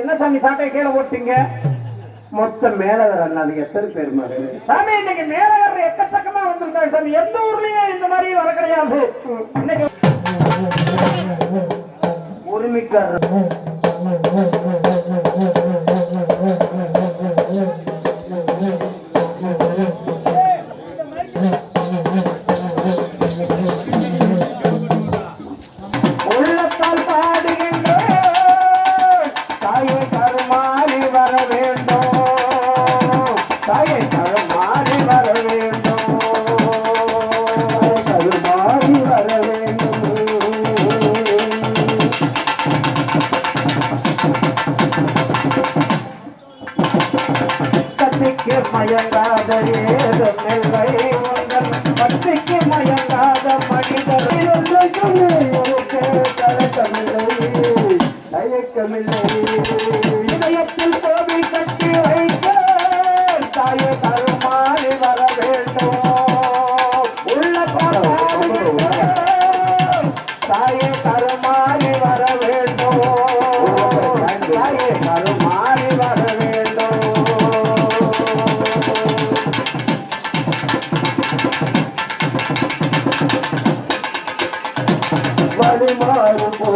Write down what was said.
என்ன சாமி சாட்டை கீழே போட்டீங்க? மொத்த மேலவர் அண்ணா அது எத்தனை பேர் மாதிரி சாமி? இன்னைக்கு மேலவர் எக்கச்சக்கமா வந்திருக்காங்க சாமி. எந்த ஊர்லயும் இந்த மாதிரி வர கிடையாது. இன்னைக்கு உரிமைக்காரர் உள்ளத்தால் பாடுகின்ற தாயை கருமாறி வர வேண்டும். தாயை கருமாறி வர வேண்டும். கருமாறி வர வேண்டும். கத்திக்கு மயங்காத ஏதமில்லை உங்கள் பத்திக்கு மயங்காத மனிதர் தயக்கமில்லை. இதயத்தில் கோவில் கட்டி வைக்க தாயை கருமாறி வர வேண்டும். உள்ள தாயை கருமாறி வர வேண்டும். தாயை கருமாறி வர வேண்டும். வழிமாறு போ